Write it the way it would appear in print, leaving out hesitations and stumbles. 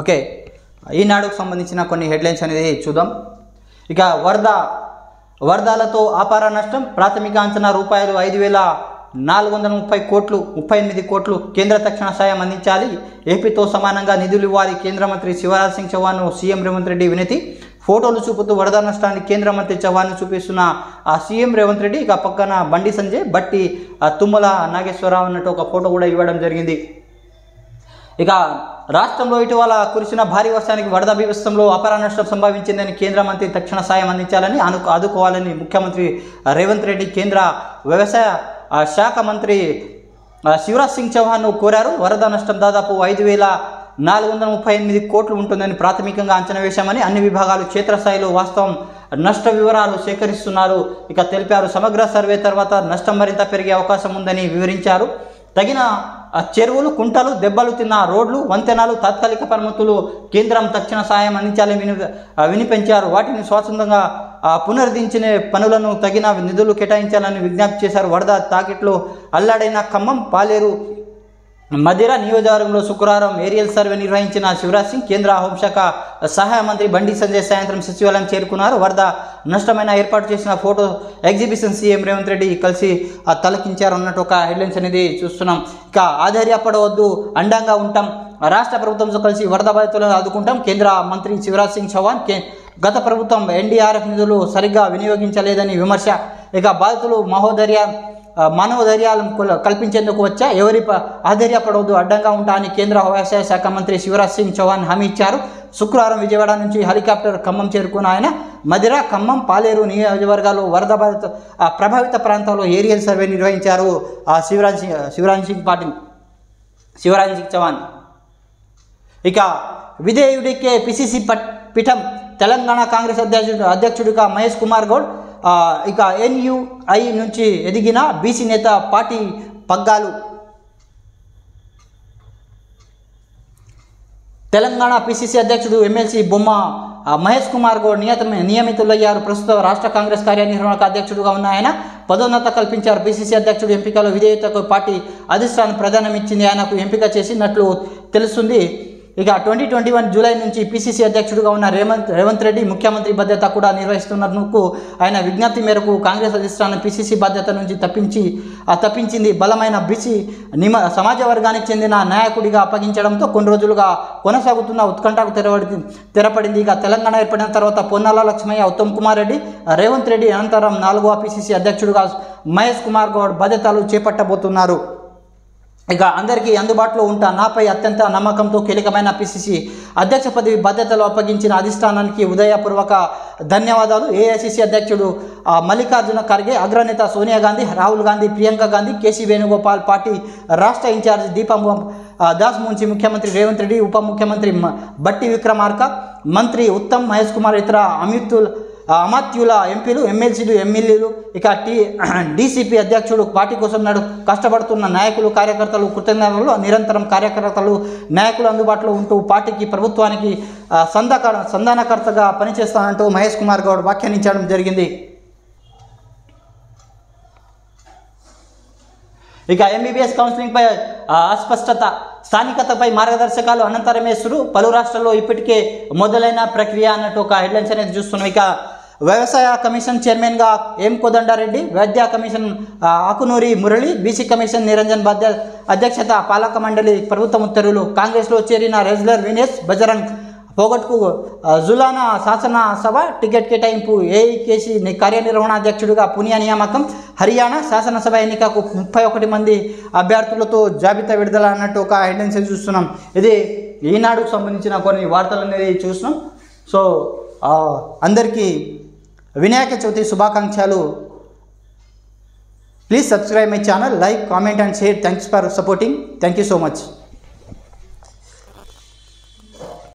Okay, ఈనాడుకు సంబంధించిన కొన్ని headlines అనేది చూద్దాం. ఇక వరదలతో అపార నష్టం, ప్రాథమిక అంచనా రూపాయలు 5,430 కోట్లు, 38 కోట్లు కేంద్ర తక్షణ సాయం అందించాలి, ఏపీతో సమానంగా నిధులు ఇవ్వాలి. కేంద్ర మంత్రి శివరాజ్ సింగ్ చౌహాన్ సీఎం రేవంత్ రెడ్డి వినతి. ఫోటోలు చూపుతూ వరద నష్టాన్ని కేంద్ర మంత్రి చౌహాన్ చూపిస్తున్న ఆ సీఎం రేవంత్ రెడ్డి. ఇక పక్కన బండి సంజయ్, బట్టి తుమ్మల నాగేశ్వరరావు అన్నట్టు ఒక ఫోటో కూడా ఇవ్వడం జరిగింది. ఇక రాష్ట్రంలో ఇటీవల కురిసిన భారీ వర్షానికి వరద బీభత్సంలో అపార నష్టం సంభవించిందని కేంద్ర మంత్రి తక్షణ సాయం అందించాలని ఆదుకోవాలని ముఖ్యమంత్రి రేవంత్ రెడ్డి కేంద్ర వ్యవసాయ శాఖ మంత్రి శివరాజ్ సింగ్ చౌహాన్ కోరారు. వరద నష్టం దాదాపు 5,438 కోట్లు ఉంటుందని ప్రాథమికంగా అంచనా వేశామని, అన్ని విభాగాలు క్షేత్రస్థాయిలో వాస్తవం నష్ట వివరాలు సేకరిస్తున్నారు ఇక తెలిపారు. సమగ్ర సర్వే తర్వాత నష్టం మరింత పెరిగే అవకాశం ఉందని వివరించారు. తగిన చెరువులు, కుంటలు, దెబ్బలు తిన్న రోడ్లు, వంతెనలు, తాత్కాలిక పరిమితులు కేంద్రం తక్షణ సాయం అందించాలని వినిపించారు. వాటిని స్వచ్ఛందంగా పునరుద్ధరించిన పనులను తగిన నిధులు కేటాయించాలని విజ్ఞప్తి చేశారు. వరద తాకిట్లో అల్లాడైన ఖమ్మం, పాలేరు, మధిర నియోజకవర్గంలో శుక్రవారం ఏరియల్ సర్వే నిర్వహించిన శివరాజ్ సింగ్ కేంద్ర హోంశాఖ సహాయ మంత్రి బండి సంజయ్ సాయంత్రం సచివాలయం చేరుకున్నారు. వరద నష్టమైన ఏర్పాటు చేసిన photo exhibition CM Revanth Reddy కలిసి తలకించారు అన్నట్టు ఒక హెడ్లైన్స్ అనేది చూస్తున్నాం. ఇక ఆధైర్యపడవద్దు, అండంగా ఉంటాం, రాష్ట్ర ప్రభుత్వంతో కలిసి వరద బాధితులను ఆదుకుంటాం. కేంద్ర మంత్రి శివరాజ్ సింగ్ చౌహాన్ గత ప్రభుత్వం ఎన్డీఆర్ఎఫ్ నిధులు సరిగ్గా వినియోగించలేదని విమర్శ. ఇక బాధితులు మనోధైర్యాలను కల్పించేందుకు వచ్చా, ఎవరి ఆధైర్యపడవద్దు, అడ్డంగా ఉంటా అని కేంద్ర వ్యవసాయ శాఖ మంత్రి శివరాజ్ సింగ్ చౌహాన్ హామీ ఇచ్చారు. శుక్రవారం విజయవాడ నుంచి హెలికాప్టర్ ఖమ్మం చేరుకున్న ఆయన మధిర, ఖమ్మం, పాలేరు నియోజకవర్గాల్లో వరద ప్రభావిత ప్రాంతాల్లో ఏరియల్ సర్వే నిర్వహించారు. శివరాజ్ సింగ్ చౌహాన్. ఇక విధేయుడికే పిసిసి పీఠం, తెలంగాణ కాంగ్రెస్ అధ్యక్షుడిగా మహేష్ కుమార్ గౌడ్. ఇక ఎన్యుఐ నుంచి ఎదిగిన బీసీ నేత పార్టీ పగ్గాలు. తెలంగాణ పిసిసి అధ్యక్షుడు ఎమ్మెల్సీ బొమ్మ మహేష్ కుమార్ గౌడ్ నియమితులయ్యారు. ప్రస్తుతం రాష్ట్ర కాంగ్రెస్ కార్యనిర్వాహక అధ్యక్షుడిగా ఉన్న ఆయన పదోన్నత కల్పించారు. పిసిసి అధ్యక్షుడు ఎంపికలో విధేయతకు పార్టీ అధిష్టానం ప్రాధాన్యం ఇచ్చింది. ఆయనకు ఎంపిక చేసినట్లు తెలుస్తుంది. ఇక 2021 జూలై నుంచి పిసిసి అధ్యక్షుడిగా ఉన్న రేవంత్ రెడ్డి ముఖ్యమంత్రి బాధ్యత కూడా నిర్వహిస్తున్నందుకు ఆయన విజ్ఞప్తి మేరకు కాంగ్రెస్ అధిష్టానం పిసిసి బాధ్యత నుంచి తప్పించింది. బలమైన బీసీ సమాజ వర్గానికి చెందిన నాయకుడిగా అప్పగించడంతో కొన్ని రోజులుగా కొనసాగుతున్న ఉత్కంఠకు తెరపడింది. ఇక తెలంగాణ ఏర్పడిన తర్వాత పొన్నాల లక్ష్మయ్య, ఉత్తమ్ కుమార్ రెడ్డి, రేవంత్ రెడ్డి అనంతరం 4వ పిసిసి అధ్యక్షుడిగా మహేష్ కుమార్ గౌడ్ బాధ్యతలు చేపట్టబోతున్నారు. ఇక అందరికీ అందుబాటులో ఉంటా, నాపై అత్యంత నమ్మకంతో కీలకమైన పిసిసి అధ్యక్ష పదవి బాధ్యతలు అప్పగించిన అధిష్టానానికి ఉదయపూర్వక ధన్యవాదాలు. ఏఐసిసి అధ్యక్షుడు మల్లికార్జున ఖర్గే, అగ్రనేత సోనియా గాంధీ, రాహుల్ గాంధీ, ప్రియాంక గాంధీ, కేసీ వేణుగోపాల్, పార్టీ రాష్ట్ర ఇన్ఛార్జ్ దీపం దాస్ ముంచి, ముఖ్యమంత్రి రేవంత్ రెడ్డి, ఉప ముఖ్యమంత్రి బట్టి విక్రమార్క, మంత్రి ఉత్తమ్, మహేష్ కుమార్, ఇతర అమాత్యుల ఎంపీలు, ఎమ్మెల్సీలు, ఎమ్మెల్యేలు, ఇక డీసీపీ అధ్యక్షుడు, పార్టీ కోసం కష్టపడుతున్న నాయకులు, కార్యకర్తలు, కృతజ్ఞతలు. నిరంతరం కార్యకర్తలు, నాయకులు అందుబాటులో ఉంటూ పార్టీకి, ప్రభుత్వానికి సంధానకర్తగా పనిచేస్తానంటూ మహేష్ కుమార్ గౌడ్ వ్యాఖ్యానించడం జరిగింది. ఇక ఎంబీబీఎస్ కౌన్సిలింగ్పై అస్పష్టత, స్థానికతపై మార్గదర్శకాలు అనంతరమేశ్వరు. పలు రాష్ట్రాల్లో ఇప్పటికే మొదలైన ప్రక్రియ అన్నట్టు ఒక హెడ్లైన్స్ అనేది చూస్తున్నాం. ఇక వ్యవసాయ కమిషన్ చైర్మన్గా ఎం కోదండారెడ్డి, వైద్య commission Akunuri Murali, BC commission Niranjan అధ్యక్షత పాలక మండలి ప్రభుత్వం ఉత్తర్వులు. కాంగ్రెస్లో చేరిన రెజ్లర్ వినేష్ బజరంగ్ పోగొట్టుకు జులానా శాసనసభ టికెట్ కేటాయింపు. ఏఐకేసీ కార్యనిర్వహణాధ్యక్షుడిగా పునియా నియామకం. హర్యానా శాసనసభ ఎన్నికకు 31 మంది అభ్యర్థులతో జాబితా విడుదల అన్నట్టు ఒక హెడ్లైన్స్ చూస్తున్నాం. ఇది ఈనాడుకు సంబంధించిన కొన్ని వార్తలు అనేది చూస్తున్నాం. సో అందరికీ వినాయక చవితి శుభాకాంక్షలు. Please subscribe my channel, like, comment and share. Thanks for supporting. Thank you so much.